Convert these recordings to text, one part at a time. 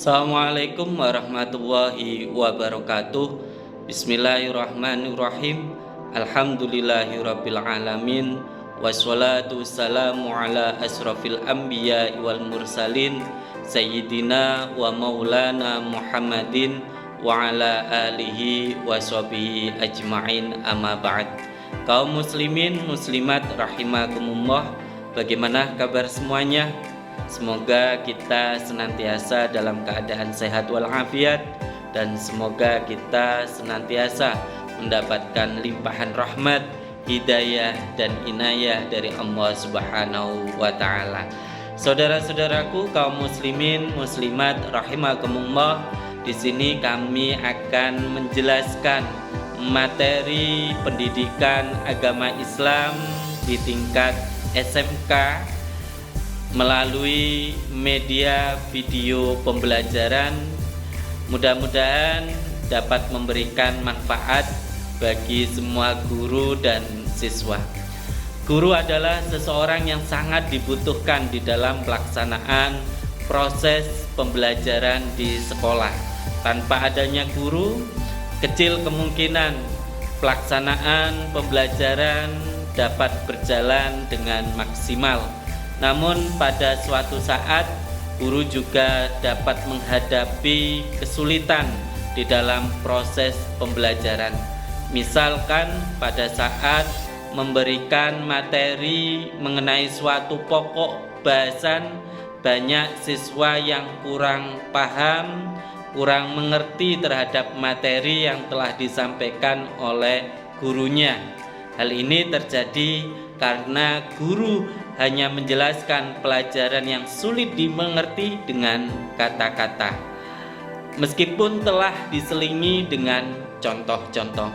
Assalamualaikum warahmatullahi wabarakatuh. Bismillahirrahmanirrahim. Alhamdulillahirabbil alamin. Wassalatu wassalamu ala asrofil anbiya wal mursalin Sayyidina wa maulana Muhammadin wa ala alihi wa sahbihi ajma'in, amma ba'd. Kaum muslimin muslimat rahimakumullah, bagaimana kabar semuanya? Semoga kita senantiasa dalam keadaan sehat walafiat, dan semoga kita senantiasa mendapatkan limpahan rahmat, hidayah dan inayah dari Allah Subhanahu wa taala. Saudara-saudaraku kaum muslimin muslimat rahimakumullah, di sini kami akan menjelaskan materi pendidikan agama Islam di tingkat SMK melalui media video pembelajaran. Mudah-mudahan dapat memberikan manfaat bagi semua guru dan siswa. Guru adalah seseorang yang sangat dibutuhkan di dalam pelaksanaan proses pembelajaran di sekolah. Tanpa adanya guru, kecil kemungkinan pelaksanaan pembelajaran dapat berjalan dengan maksimal. Namun pada suatu saat guru juga dapat menghadapi kesulitan di dalam proses pembelajaran. Misalkan pada saat memberikan materi mengenai suatu pokok bahasan, banyak siswa yang kurang paham, kurang mengerti terhadap materi yang telah disampaikan oleh gurunya. Hal ini terjadi karena guru hanya menjelaskan pelajaran yang sulit dimengerti dengan kata-kata, meskipun telah diselingi dengan contoh-contoh.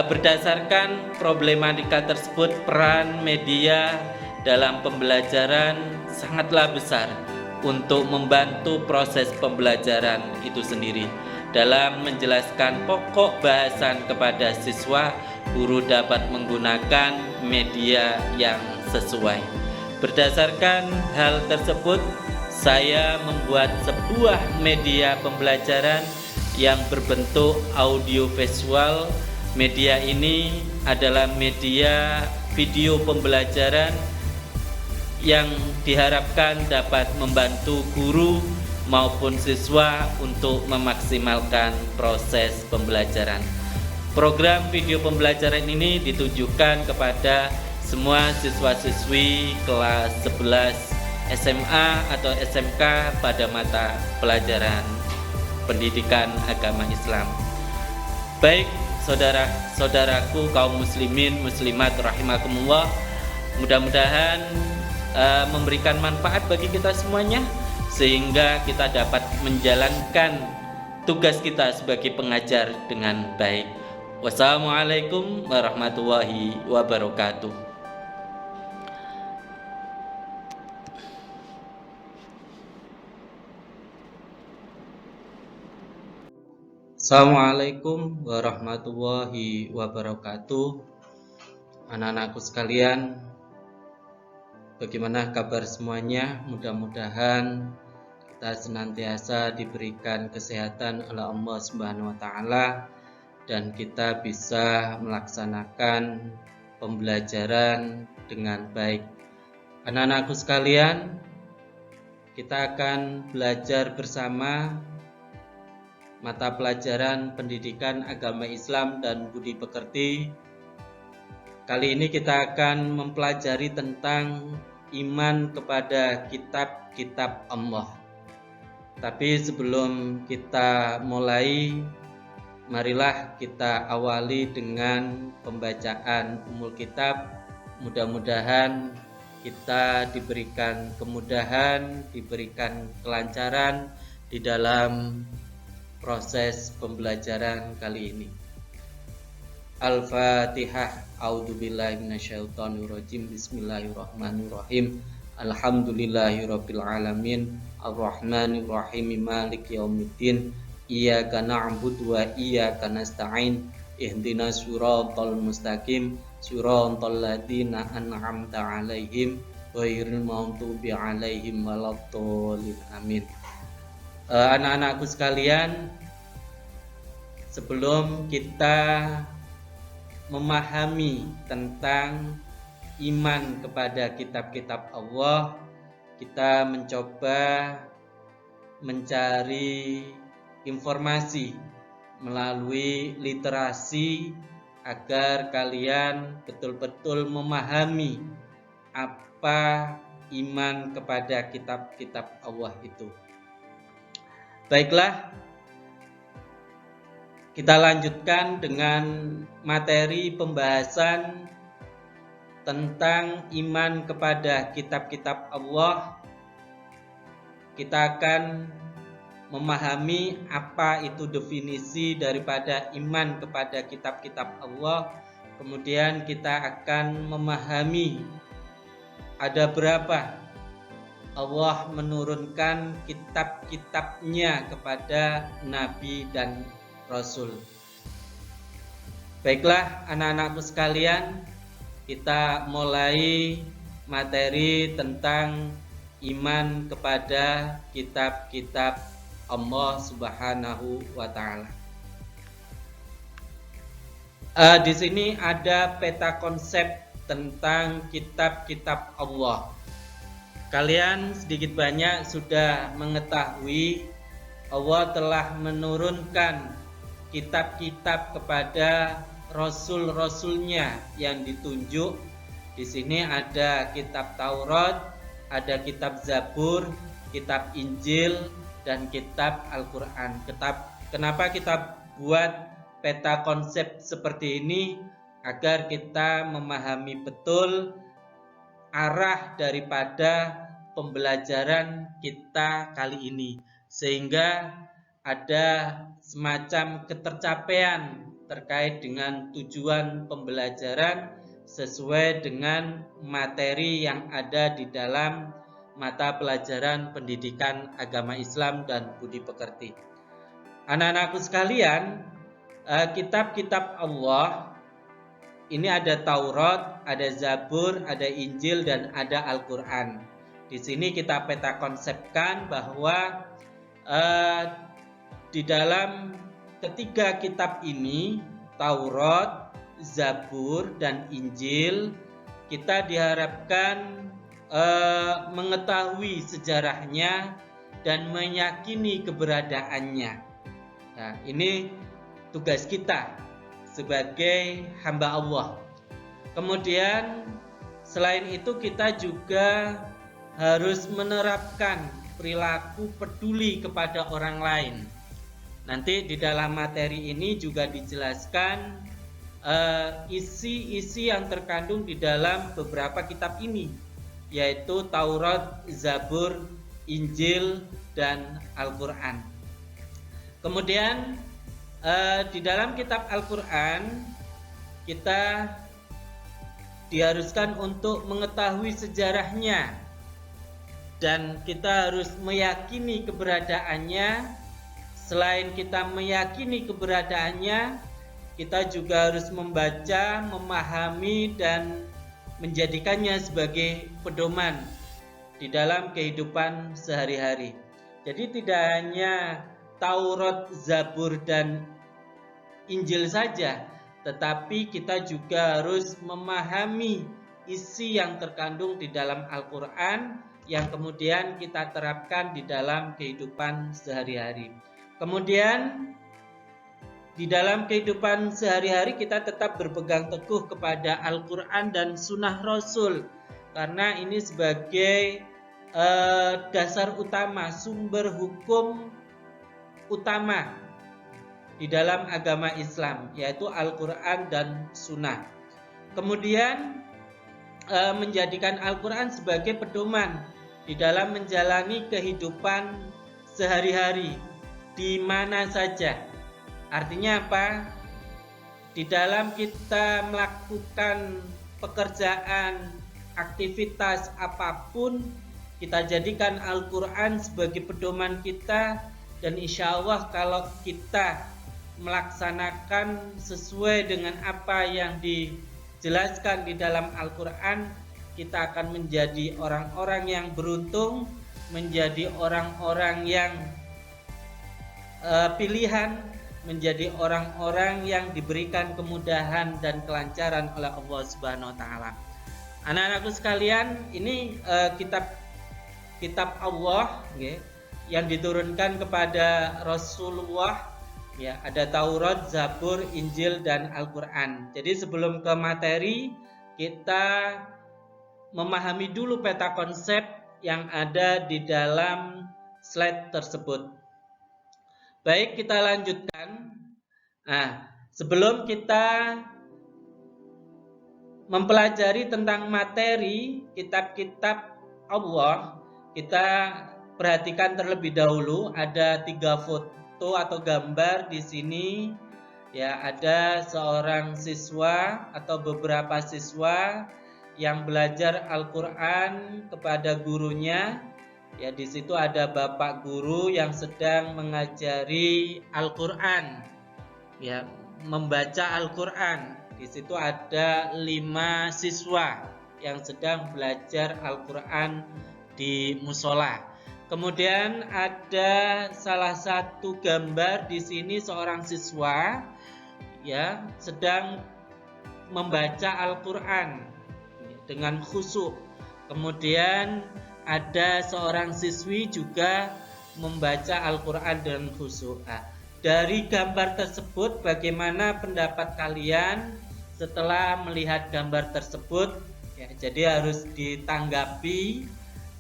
Berdasarkan problematika tersebut, peran media dalam pembelajaran sangatlah besar untuk membantu proses pembelajaran itu sendiri. Dalam menjelaskan pokok bahasan kepada siswa, guru dapat menggunakan media yang sesuai. Berdasarkan hal tersebut, saya membuat sebuah media pembelajaran yang berbentuk audio visual. Media ini adalah media video pembelajaran yang diharapkan dapat membantu guru maupun siswa untuk memaksimalkan proses pembelajaran. Program video pembelajaran ini ditujukan kepada semua siswa-siswi kelas 11 SMA atau SMK pada mata pelajaran pendidikan agama Islam. Baik saudara-saudaraku kaum muslimin muslimat rahimakumullah, mudah-mudahan memberikan manfaat bagi kita semuanya, sehingga kita dapat menjalankan tugas kita sebagai pengajar dengan baik. Wassalamualaikum warahmatullahi wabarakatuh. Assalamualaikum warahmatullahi wabarakatuh. Anak-anakku sekalian, bagaimana kabar semuanya? Mudah-mudahan kita senantiasa diberikan kesehatan oleh Allah Subhanahu wa taala dan kita bisa melaksanakan pembelajaran dengan baik. Anak-anakku sekalian, kita akan belajar bersama mata pelajaran pendidikan agama Islam dan budi pekerti. Kali ini kita akan mempelajari tentang iman kepada kitab-kitab Allah. Tapi sebelum kita mulai, marilah kita awali dengan pembacaan Ummul Kitab. Mudah-mudahan kita diberikan kemudahan, diberikan kelancaran di dalam proses pembelajaran kali ini. Al-Fatihah. A'udzubillahi minasyaitonirrajim. Bismillahirrahmanirrahim. Alhamdulillahirabbil alamin. Arrahmanirrahim. Maliki yaumiddin. Iyyaka na'budu wa iyyaka nasta'in. Ihdinas siratal mustaqim. Siratal ladzina an'amta 'alaihim ghairil maghdubi 'alaihim waladdallin. Amin. Anak-anakku sekalian, sebelum kita memahami tentang iman kepada kitab-kitab Allah, kita mencoba mencari informasi melalui literasi agar kalian betul-betul memahami apa iman kepada kitab-kitab Allah itu. Baiklah, kita lanjutkan dengan materi pembahasan tentang iman kepada kitab-kitab Allah. Kita akan memahami apa itu definisi daripada iman kepada kitab-kitab Allah. Kemudian kita akan memahami ada berapa Allah menurunkan kitab-kitabnya kepada Nabi dan Rasul. Baiklah anak-anakku sekalian, kita mulai materi tentang iman kepada kitab-kitab Allah Subhanahu wa Ta'ala. Di sini ada peta konsep tentang kitab-kitab Allah. Kalian sedikit banyak sudah mengetahui Allah telah menurunkan kitab-kitab kepada rasul-rasulnya yang ditunjuk. Di sini ada kitab Taurat, ada kitab Zabur, kitab Injil, dan kitab Al-Quran. Kenapa kita buat peta konsep seperti ini? Agar kita memahami betul arah daripada pembelajaran kita kali ini, sehingga ada semacam ketercapaian terkait dengan tujuan pembelajaran sesuai dengan materi yang ada di dalam mata pelajaran pendidikan agama Islam dan budi pekerti. Anak-anakku sekalian, kitab-kitab Allah ini ada Taurat, ada Zabur, ada Injil, dan ada Al-Quran. Di sini kita peta konsepkan bahwa di dalam ketiga kitab ini, Taurat, Zabur, dan Injil, kita diharapkan mengetahui sejarahnya dan meyakini keberadaannya. Nah, ini tugas kita sebagai hamba Allah. Kemudian selain itu kita juga harus menerapkan perilaku peduli kepada orang lain. Nanti di dalam materi ini juga dijelaskan isi-isi yang terkandung di dalam beberapa kitab ini, yaitu Taurat, Zabur, Injil, dan Al-Quran. Kemudian di dalam kitab Al-Quran kita diharuskan untuk mengetahui sejarahnya, dan kita harus meyakini keberadaannya. Selain kita meyakini keberadaannya, kita juga harus membaca, memahami, dan menjadikannya sebagai pedoman di dalam kehidupan sehari-hari. Jadi tidak hanya Taurat, Zabur, dan Injil saja, tetapi kita juga harus memahami isi yang terkandung di dalam Al-Quran yang kemudian kita terapkan di dalam kehidupan sehari-hari. Kemudian di dalam kehidupan sehari-hari kita tetap berpegang teguh kepada Al-Quran dan Sunnah Rasul, karena ini sebagai dasar utama, sumber hukum utama di dalam agama Islam, yaitu Al-Quran dan Sunnah. Kemudian menjadikan Al-Quran sebagai pedoman di dalam menjalani kehidupan sehari-hari di mana saja. Artinya apa? Di dalam kita melakukan pekerjaan, aktivitas apapun, kita jadikan Al-Quran sebagai pedoman kita, dan insya Allah kalau kita melaksanakan sesuai dengan apa yang dijelaskan di dalam Al-Quran, kita akan menjadi orang-orang yang beruntung, menjadi orang-orang yang pilihan menjadi orang-orang yang diberikan kemudahan dan kelancaran oleh Allah Subhanahu wa taala. Anak-anakku sekalian, ini kitab Allah yang diturunkan kepada Rasulullah, ya, ada Taurat, Zabur, Injil dan Al-Qur'an. Jadi sebelum ke materi, kita memahami dulu peta konsep yang ada di dalam slide tersebut. Baik, kita lanjutkan. Nah, sebelum kita mempelajari tentang materi kitab-kitab Allah, kita perhatikan terlebih dahulu ada 3 foto atau gambar di sini. Ya, ada seorang siswa atau beberapa siswa yang belajar Al-Qur'an kepada gurunya. Ya, di situ ada bapak guru yang sedang mengajari Al-Qur'an. Ya, membaca Al-Qur'an. Di situ ada 5 siswa yang sedang belajar Al-Qur'an di musola. Kemudian ada salah satu gambar di sini seorang siswa, ya, sedang membaca Al-Qur'an dengan khusyuk. Kemudian ada seorang siswi juga membaca Al-Qur'an dengan khusyuk. Dari gambar tersebut, bagaimana pendapat kalian setelah melihat gambar tersebut? Ya, jadi harus ditanggapi,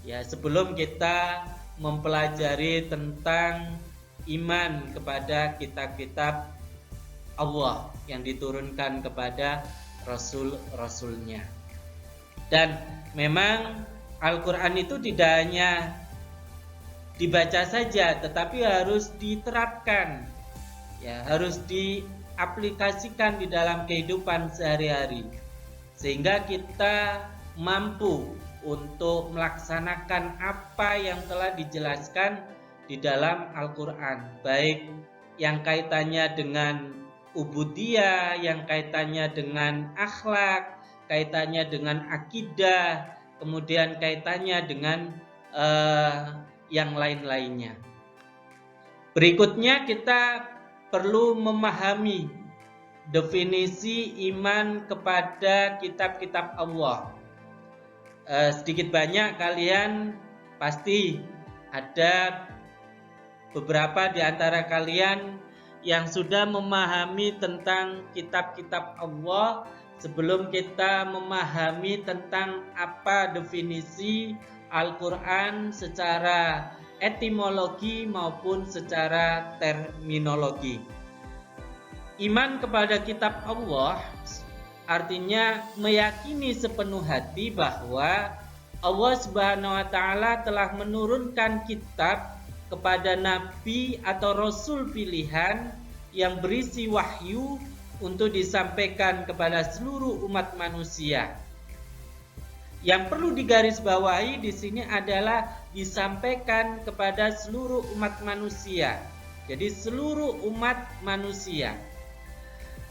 ya, sebelum kita mempelajari tentang iman kepada kitab-kitab Allah yang diturunkan kepada Rasul-Rasulnya. Dan memang Al-Qur'an itu tidak hanya dibaca saja, tetapi harus diterapkan, ya, harus diaplikasikan di dalam kehidupan sehari-hari, sehingga kita mampu untuk melaksanakan apa yang telah dijelaskan di dalam Al-Qur'an, baik yang kaitannya dengan ubudiyah, yang kaitannya dengan akhlak, kaitannya dengan akidah, kemudian kaitannya dengan yang lain-lainnya. Berikutnya kita perlu memahami definisi iman kepada kitab-kitab Allah. Sedikit banyak kalian pasti ada beberapa di antara kalian yang sudah memahami tentang kitab-kitab Allah sebelum kita memahami tentang apa definisi Al-Qur'an secara etimologi maupun secara terminologi. Iman kepada kitab Allah artinya meyakini sepenuh hati bahwa Allah Subhanahu wa taala telah menurunkan kitab kepada nabi atau rasul pilihan yang berisi wahyu untuk disampaikan kepada seluruh umat manusia. Yang perlu digarisbawahi di sini adalah disampaikan kepada seluruh umat manusia. Jadi seluruh umat manusia.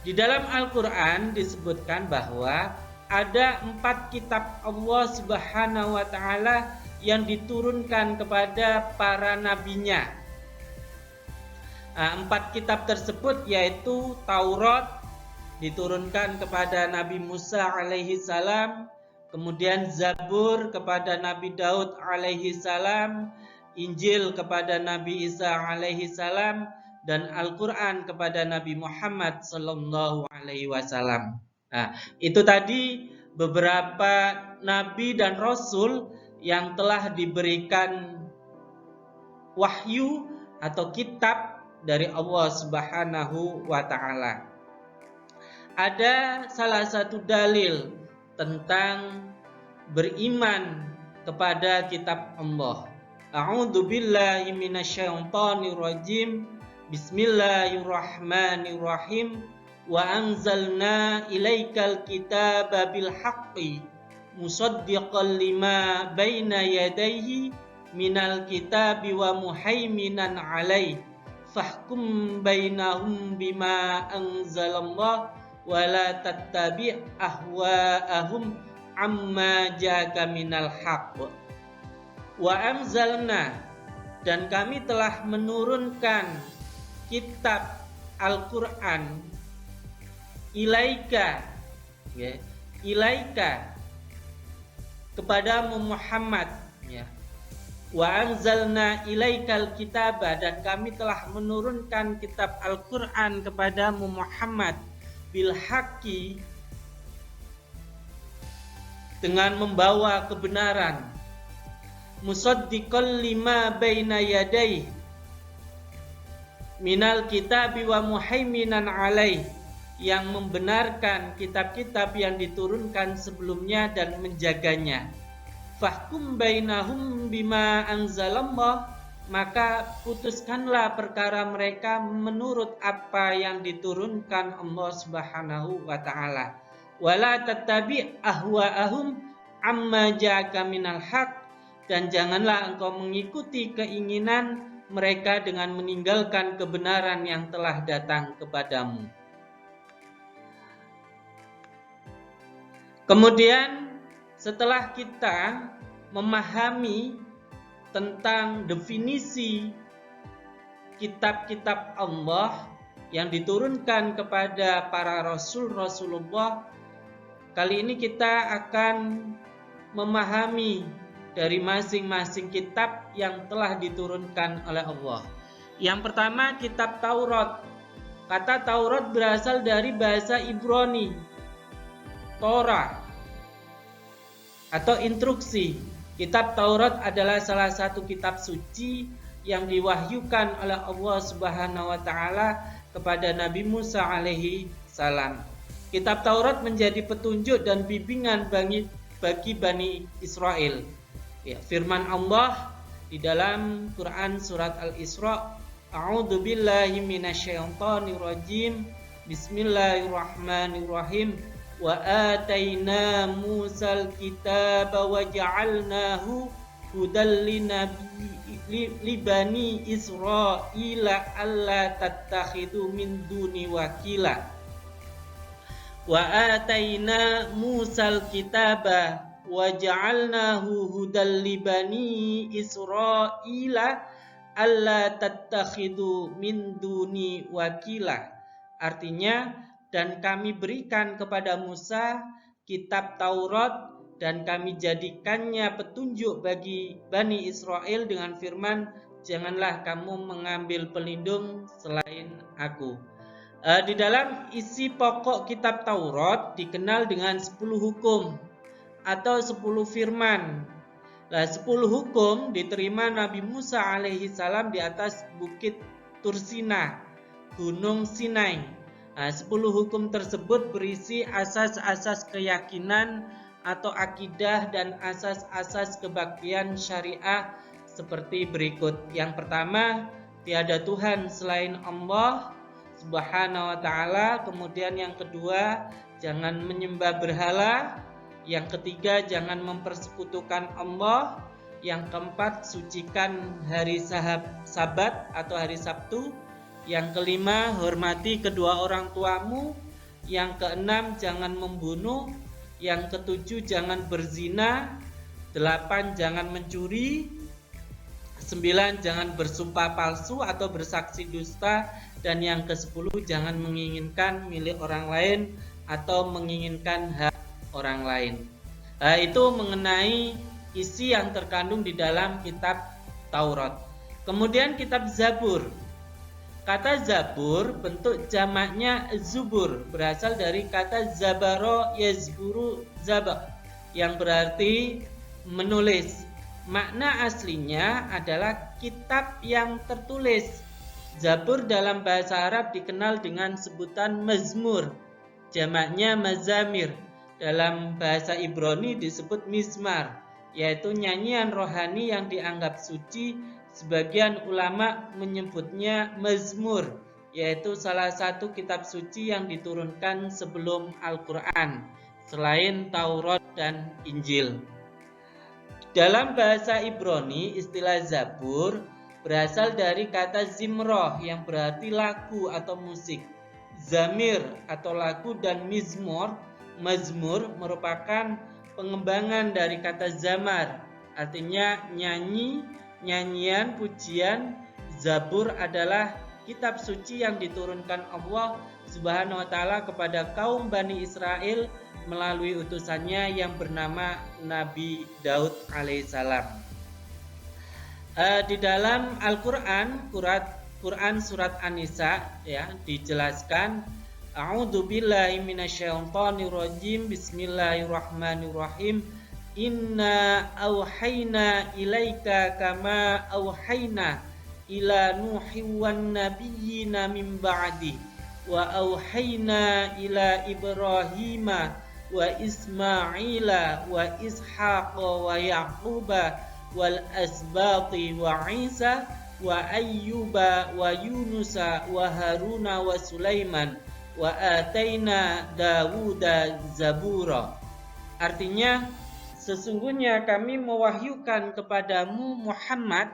Di dalam Al-Qur'an disebutkan bahwa ada 4 kitab Allah Subhanahu wa taala yang diturunkan kepada para nabinya. 4 kitab tersebut yaitu Taurat diturunkan kepada Nabi Musa alaihi salam, kemudian Zabur kepada Nabi Daud alaihi salam, Injil kepada Nabi Isa alaihi salam, dan Al-Qur'an kepada Nabi Muhammad sallallahu alaihi wasallam. Nah, itu tadi beberapa nabi dan rasul yang telah diberikan wahyu atau kitab dari Allah Subhanahu wa taala. Ada salah satu dalil tentang beriman kepada kitab Allah. A'udzu billahi minasyaitonir rajim. Bismillahirrahmanirrahim. Wa anzalna ilaikal kitaba bil haqqi musaddiqan lima baina yadayhi minal kitabi wa muhaiminan alaihi fahkum bainahum bima anzalallah wa la tattabi' ahwa'ahum amma ja'aka minal haqq. Wa anzalna, dan kami telah menurunkan kitab Al-Quran ilaika, ya, ilaika kepadamu Muhammad, ya. Wa anzalna ilaikal kitaba, dan kami telah menurunkan kitab Al-Quran kepadamu Muhammad bil haqqi, dengan membawa kebenaran, musaddiqal lima baina yadayhi minal kitabi wa muhaiminan alaih, yang membenarkan kitab-kitab yang diturunkan sebelumnya dan menjaganya. Fahkum bainahum bima anzalallah, maka putuskanlah perkara mereka menurut apa yang diturunkan Allah Subhanahu wa taala. Wala tattabi ahwaahum amma ja'aka minal haq, dan janganlah engkau mengikuti keinginan mereka dengan meninggalkan kebenaran yang telah datang kepadamu. Kemudian setelah kita memahami tentang definisi kitab-kitab Allah yang diturunkan kepada para Rasulullah, kali ini kita akan memahami dari masing-masing kitab yang telah diturunkan oleh Allah. Yang pertama, kitab Taurat. Kata Taurat berasal dari bahasa Ibrani, Torah, atau instruksi. Kitab Taurat adalah salah satu kitab suci yang diwahyukan oleh Allah Subhanahu wa taala kepada Nabi Musa alaihi salam. Kitab Taurat menjadi petunjuk dan bimbingan bagi Bani Israel. Ya, firman Allah di dalam Quran surat Al-Isra, A'udzu billahi minasyaitonir rajim. Bismillahirrahmanirrahim. Wa ataina Musal kitaba wa ja'alnahu hudal li bani Israila alla tattakhidu min duni wakila. Wa ataina Musal kitaba wa ja'alnahu hudal li bani Israila alla tattakhidu min duni wakila. Artinya, dan kami berikan kepada Musa kitab Taurat dan kami jadikannya petunjuk bagi Bani Israel dengan firman, janganlah kamu mengambil pelindung selain aku. Di dalam isi pokok kitab Taurat dikenal dengan 10 hukum atau 10 firman. 10 hukum diterima Nabi Musa alaihi salam di atas bukit Tursina, Gunung Sinai. 10 hukum tersebut berisi asas-asas keyakinan atau akidah dan asas-asas kebaktian syariah seperti berikut. Yang pertama, tiada Tuhan selain Allah Subhanahu wa taala. Kemudian yang kedua, jangan menyembah berhala. Yang ketiga, jangan mempersekutukan Allah. Yang keempat, sucikan hari Sabat atau hari Sabtu. Yang kelima, hormati kedua orang tuamu. Yang keenam, jangan membunuh. Yang ketujuh, jangan berzina. 8, jangan mencuri. 9, jangan bersumpah palsu atau bersaksi dusta. Dan yang ke-10, jangan menginginkan milik orang lain atau menginginkan hak orang lain. Itu mengenai isi yang terkandung di dalam kitab Taurat. Kemudian kitab Zabur. Kata Zabur bentuk jamaknya Zubur, berasal dari kata Zabaro yazburu zaba, yang berarti menulis. Makna aslinya adalah kitab yang tertulis. Zabur dalam bahasa Arab dikenal dengan sebutan mazmur, jamaknya mazamir. Dalam bahasa Ibrani disebut mizmar, yaitu nyanyian rohani yang dianggap suci. Sebagian ulama menyebutnya mazmur, yaitu salah satu kitab suci yang diturunkan sebelum Al-Quran, selain Taurat dan Injil. Dalam bahasa Ibrani, istilah Zabur berasal dari kata zimroh yang berarti lagu atau musik. Zamir atau lagu dan mazmur merupakan pengembangan dari kata zamar, artinya nyanyi, nyanyian, pujian. Zabur adalah kitab suci yang diturunkan Allah Subhanahu wa taala kepada kaum Bani Israel melalui utusannya yang bernama Nabi Daud alaihissalam. Di dalam Al-Qur'an, Quran surat An-Nisa ya dijelaskan, A'udzu billahi minasyaitonir rajim. Bismillahirrahmanirrahim. Inna auhayna ilaika kama auhayna ila Nuhin wan nabiyyina min ba'di wa auhayna ila Ibrahima wa Ismaila wa Ishaqa wa Yaquba wal asbati wa Isa wa Ayyuba wa Yunusa wa Haruna wa Sulaiman wa ataina Dawuda zabura. Artinya, sesungguhnya kami mewahyukan kepadamu Muhammad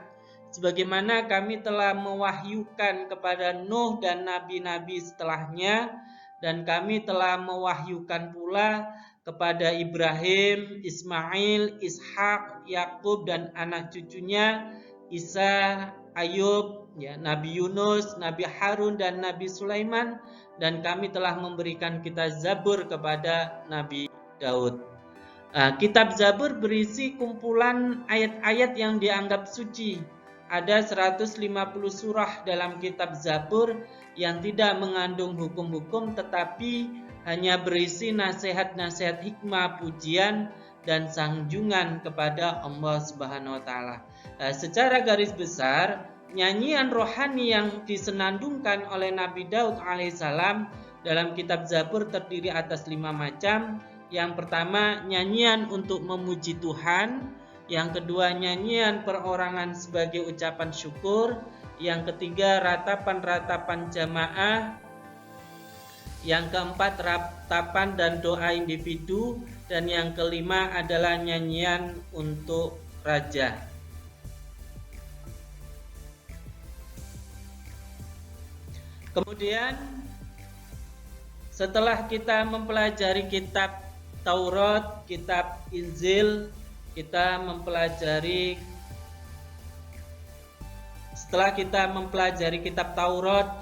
sebagaimana kami telah mewahyukan kepada Nuh dan nabi-nabi setelahnya, dan kami telah mewahyukan pula kepada Ibrahim, Ismail, Ishak, Yakub dan anak cucunya, Isa, Ayub, ya, Nabi Yunus, Nabi Harun dan Nabi Sulaiman, dan kami telah memberikan kitab Zabur kepada Nabi Daud. Kitab Zabur berisi kumpulan ayat-ayat yang dianggap suci. Ada 150 surah dalam kitab Zabur yang tidak mengandung hukum-hukum tetapi hanya berisi nasihat-nasihat hikmah, pujian dan sanjungan kepada Allah Subhanahu wa taala. Secara garis besar, nyanyian rohani yang disenandungkan oleh Nabi Daud alaihissalam dalam kitab Zabur terdiri atas 5 macam. Yang pertama, nyanyian untuk memuji Tuhan. Yang kedua, nyanyian perorangan sebagai ucapan syukur. Yang ketiga, ratapan-ratapan jamaah. Yang keempat, ratapan dan doa individu. Dan yang kelima adalah nyanyian untuk raja. Kemudian, setelah kita mempelajari kitab Taurat, kitab Injil, setelah kita mempelajari kitab Taurat,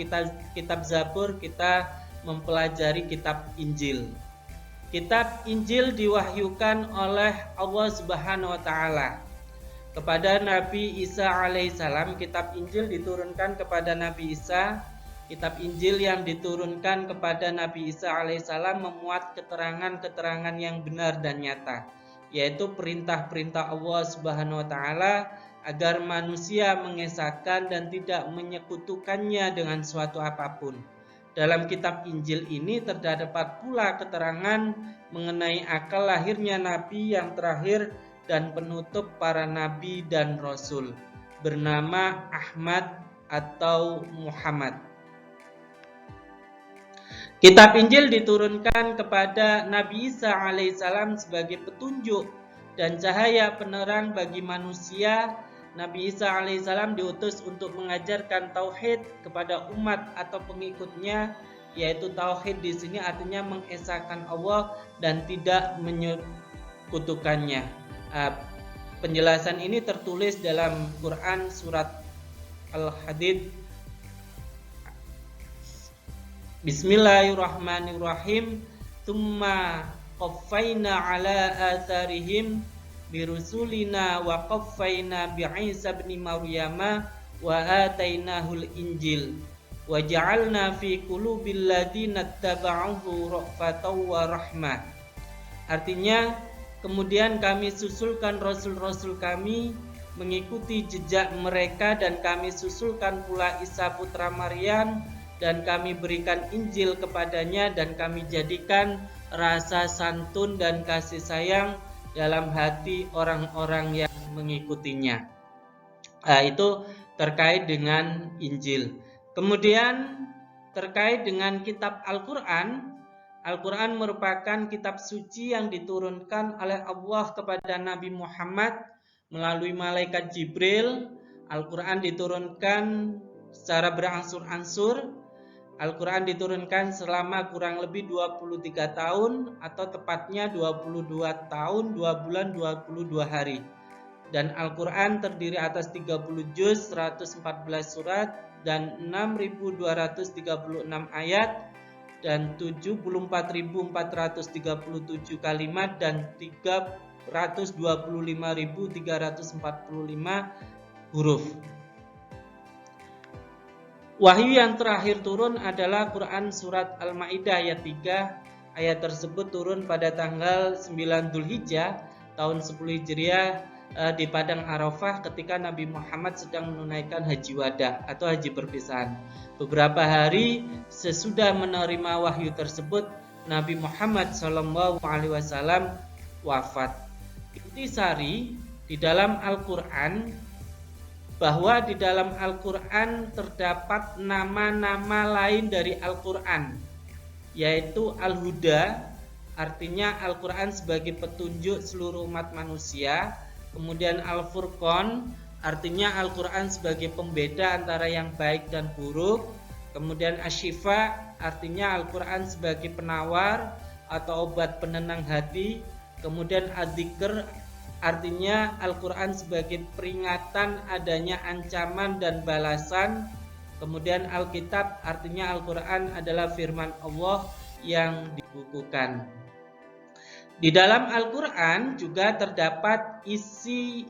kitab Zabur, kita mempelajari kitab Injil. Kitab Injil diwahyukan oleh Allah Subhanahu wa taala kepada Nabi Isa alaihissalam. Kitab Injil diturunkan kepada Nabi Isa. Kitab Injil yang diturunkan kepada Nabi Isa alaihissalam memuat keterangan-keterangan yang benar dan nyata, yaitu perintah-perintah Allah Subhanahu wa taala agar manusia mengesahkan dan tidak menyekutukannya dengan suatu apapun. Dalam kitab Injil ini terdapat pula keterangan mengenai akal lahirnya nabi yang terakhir dan penutup para nabi dan rasul, bernama Ahmad atau Muhammad. Kitab Injil diturunkan kepada Nabi Isa alaihissalam sebagai petunjuk dan cahaya penerang bagi manusia. Nabi Isa alaihissalam diutus untuk mengajarkan tauhid kepada umat atau pengikutnya, yaitu tauhid di sini artinya mengesahkan Allah dan tidak menyekutukannya. Penjelasan ini tertulis dalam Quran surat Al-Hadid. Bismillahirrahmanirrahim. Tsumma qaffayna ala atharihim birusulina wa qaffayna bi Isa ibn Maryama wa atainahul Injil wa ja'alna fi qulubil ladzina ittaba'uhu ra'fatan wa rahmah. Artinya, kemudian kami susulkan rasul-rasul kami mengikuti jejak mereka, dan kami susulkan pula Isa putra Maryam, dan kami berikan Injil kepadanya, dan kami jadikan rasa santun dan kasih sayang dalam hati orang-orang yang mengikutinya. Itu terkait dengan Injil. Kemudian terkait dengan kitab Al-Quran. Al-Quran merupakan kitab suci yang diturunkan oleh Allah kepada Nabi Muhammad melalui malaikat Jibril. Al-Quran diturunkan secara berangsur-angsur. Al-Quran diturunkan selama kurang lebih 23 tahun atau tepatnya 22 tahun, 2 bulan, 22 hari. Dan Al-Quran terdiri atas 30 juz, 114 surat, dan 6.236 ayat dan 74.437 kalimat dan 325.345 huruf. Wahyu yang terakhir turun adalah Quran surat Al-Maidah ayat 3. Ayat tersebut turun pada tanggal 9 Dzulhijjah tahun 10 Hijriah di Padang Arafah ketika Nabi Muhammad sedang menunaikan haji wada atau haji perpisahan. Beberapa hari sesudah menerima wahyu tersebut, Nabi Muhammad SAW wafat. Intisari di dalam Al-Quran, bahwa di dalam Al-Quran terdapat nama-nama lain dari Al-Quran, yaitu Al-Huda, artinya Al-Quran sebagai petunjuk seluruh umat manusia. Kemudian Al-Furqan, artinya Al-Quran sebagai pembeda antara yang baik dan buruk. Kemudian Asy-Syifa, artinya Al-Quran sebagai penawar atau obat penenang hati. Kemudian Adz-Dzikr, artinya Al-Quran sebagai peringatan adanya ancaman dan balasan. Kemudian Alkitab, artinya Al-Quran adalah firman Allah yang dibukukan. Di dalam Al-Quran juga terdapat isi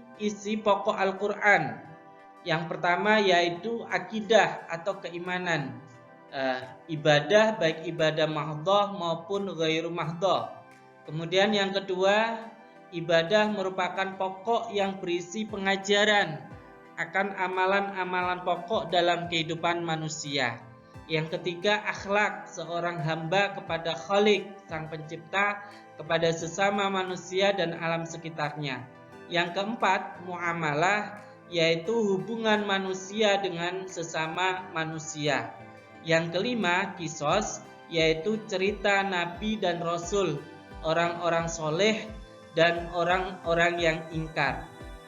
pokok Al-Quran. Yang pertama yaitu akidah atau keimanan, ibadah, baik ibadah mahdhah maupun ghairu mahdhah. Kemudian yang kedua, ibadah merupakan pokok yang berisi pengajaran akan amalan-amalan pokok dalam kehidupan manusia. Yang ketiga, akhlak seorang hamba kepada Khalik, sang pencipta, kepada sesama manusia dan alam sekitarnya. Yang keempat, muamalah, yaitu hubungan manusia dengan sesama manusia. Yang kelima, kisos, yaitu cerita nabi dan rasul, orang-orang soleh dan orang-orang yang ingkar.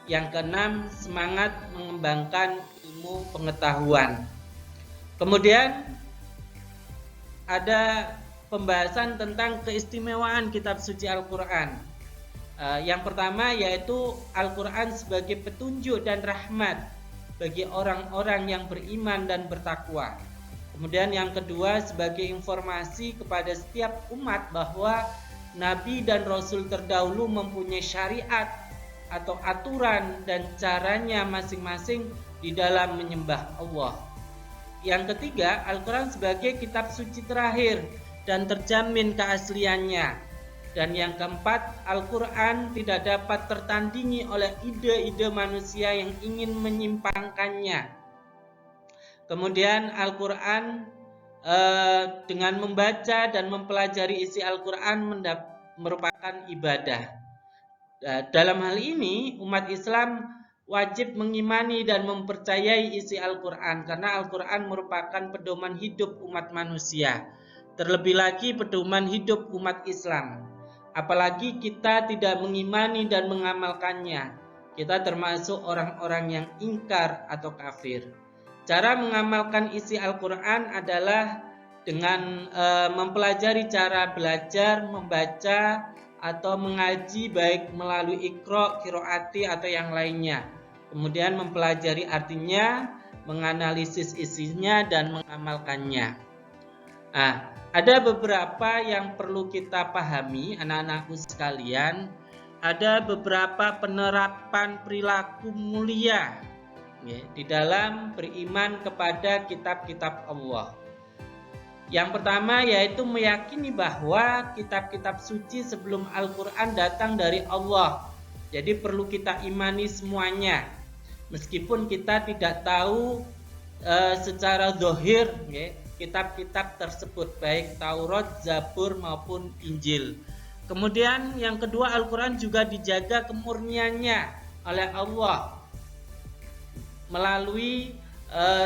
Yang keenam, semangat mengembangkan ilmu pengetahuan. Kemudian ada pembahasan tentang keistimewaan kitab suci Al-Quran. Yang pertama yaitu Al-Quran sebagai petunjuk dan rahmat bagi orang-orang yang beriman dan bertakwa. Kemudian yang kedua sebagai informasi kepada setiap umat bahwa Nabi dan Rasul terdahulu mempunyai syariat atau aturan dan caranya masing-masing di dalam menyembah Allah. Yang ketiga, Al-Quran sebagai kitab suci terakhir dan terjamin keasliannya. Dan yang keempat, Al-Quran tidak dapat tertandingi oleh ide-ide manusia yang ingin menyimpangkannya. Kemudian Al-Quran dengan membaca dan mempelajari isi Al-Quran merupakan ibadah. Dalam hal ini, umat Islam wajib mengimani dan mempercayai isi Al-Quran karena Al-Quran merupakan pedoman hidup umat manusia. Terlebih lagi pedoman hidup umat Islam. Apalagi kita tidak mengimani dan mengamalkannya, kita termasuk orang-orang yang ingkar atau kafir. Cara mengamalkan isi Al-Quran adalah dengan mempelajari cara belajar, membaca, atau mengaji baik melalui Iqra, Qiraati atau yang lainnya. Kemudian mempelajari artinya, menganalisis isinya dan mengamalkannya. Ada beberapa yang perlu kita pahami, anak-anakku sekalian. Ada beberapa penerapan perilaku mulia di dalam beriman kepada kitab-kitab Allah. Yang pertama yaitu meyakini bahwa kitab-kitab suci sebelum Al-Quran datang dari Allah. Jadi perlu kita imani semuanya. Meskipun kita tidak tahu secara zahir kitab-kitab tersebut, baik Taurat, Zabur maupun Injil. Kemudian yang kedua, Al-Quran juga dijaga kemurniannya oleh Allah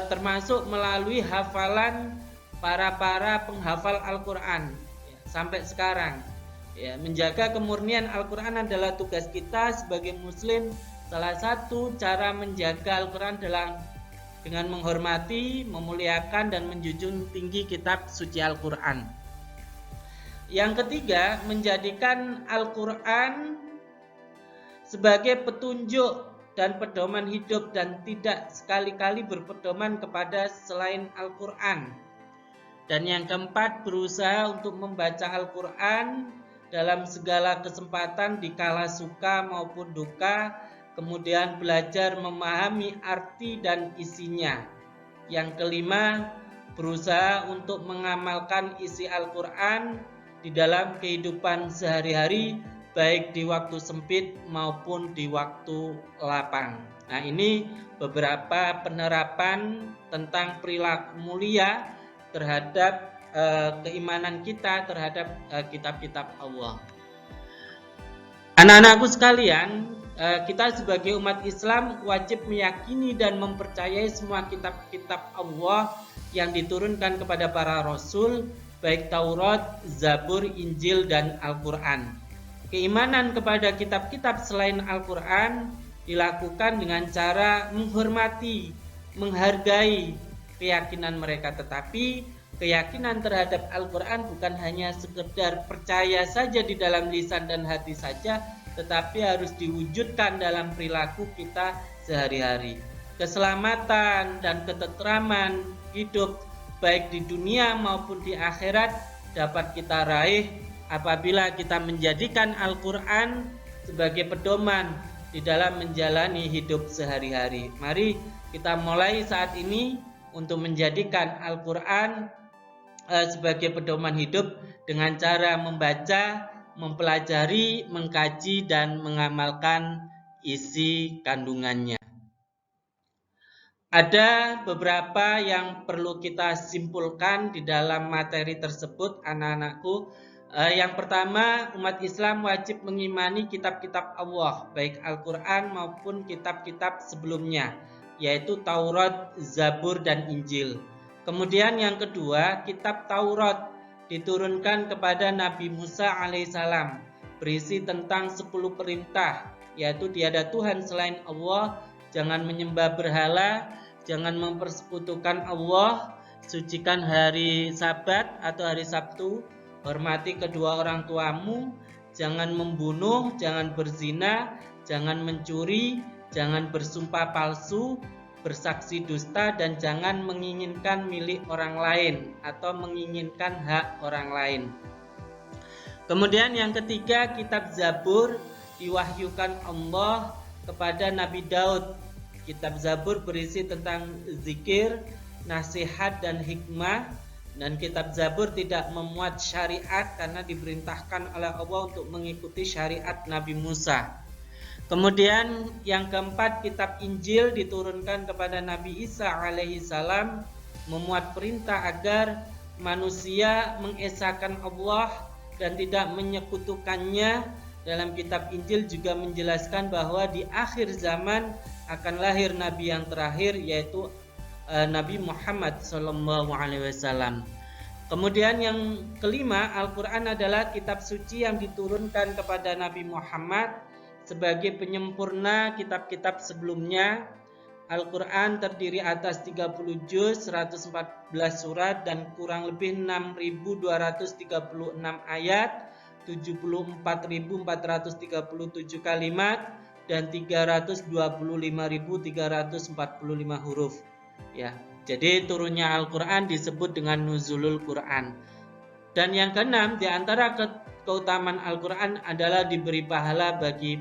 termasuk melalui hafalan para penghafal Al-Quran sampai sekarang. Menjaga kemurnian Al-Quran adalah tugas kita sebagai Muslim. Salah satu cara menjaga Al-Quran adalah dengan menghormati, memuliakan, dan menjunjung tinggi kitab suci Al-Quran. Yang ketiga, menjadikan Al-Quran sebagai petunjuk dan pedoman hidup dan tidak sekali-kali berpedoman kepada selain Al-Quran. Dan yang keempat, berusaha untuk membaca Al-Quran dalam segala kesempatan di kala suka maupun duka, kemudian belajar memahami arti dan isinya. Yang kelima, berusaha untuk mengamalkan isi Al-Quran di dalam kehidupan sehari-hari, baik di waktu sempit maupun di waktu lapang. Nah, ini beberapa penerapan tentang perilaku mulia terhadap keimanan kita terhadap kitab-kitab Allah. Anak-anakku sekalian, kita sebagai umat Islam wajib meyakini dan mempercayai semua kitab-kitab Allah yang diturunkan kepada para rasul, baik Taurat, Zabur, Injil, dan Al-Quran. Keimanan kepada kitab-kitab selain Al-Quran dilakukan dengan cara menghormati, menghargai keyakinan mereka, tetapi keyakinan terhadap Al-Quran bukan hanya sekedar percaya saja di dalam lisan dan hati saja, tetapi harus diwujudkan dalam perilaku kita sehari-hari. Keselamatan dan ketentraman hidup baik di dunia maupun di akhirat dapat kita raih apabila kita menjadikan Al-Quran sebagai pedoman di dalam menjalani hidup sehari-hari. Mari kita mulai saat ini untuk menjadikan Al-Quran sebagai pedoman hidup dengan cara membaca, mempelajari, mengkaji, dan mengamalkan isi kandungannya. Ada beberapa yang perlu kita simpulkan di dalam materi tersebut, anak-anakku. Yang pertama, umat Islam wajib mengimani kitab-kitab Allah, baik Al-Quran maupun kitab-kitab sebelumnya, yaitu Taurat, Zabur, dan Injil. Kemudian yang kedua, kitab Taurat diturunkan kepada Nabi Musa alaihissalam, berisi tentang 10 perintah, yaitu tiada Tuhan selain Allah, jangan menyembah berhala, jangan mempersekutukan Allah, sucikan hari Sabat atau hari Sabtu, hormati kedua orang tuamu, jangan membunuh, jangan berzina, jangan mencuri, jangan bersumpah palsu, bersaksi dusta, dan jangan menginginkan milik orang lain atau menginginkan hak orang lain. Kemudian yang ketiga, kitab Zabur diwahyukan Allah kepada Nabi Daud. Kitab Zabur berisi tentang zikir, nasihat, dan hikmah. Dan kitab Zabur tidak memuat syariat karena diperintahkan oleh Allah untuk mengikuti syariat Nabi Musa. Kemudian yang keempat, kitab Injil diturunkan kepada Nabi Isa alaihissalam, memuat perintah agar manusia mengesahkan Allah dan tidak menyekutukannya. Dalam kitab Injil juga menjelaskan bahwa di akhir zaman akan lahir Nabi yang terakhir, yaitu Nabi Muhammad SAW. Kemudian yang kelima, Al-Quran adalah kitab suci yang diturunkan kepada Nabi Muhammad sebagai penyempurna kitab-kitab sebelumnya. Al-Quran terdiri atas 30 juz, 114 surat, dan kurang lebih 6.236 ayat, 74.437 kalimat, dan 325.345 huruf. Ya, jadi turunnya Al-Quran disebut dengan nuzulul Quran. Dan yang keenam, di antara keutamaan Al-Quran adalah diberi pahala bagi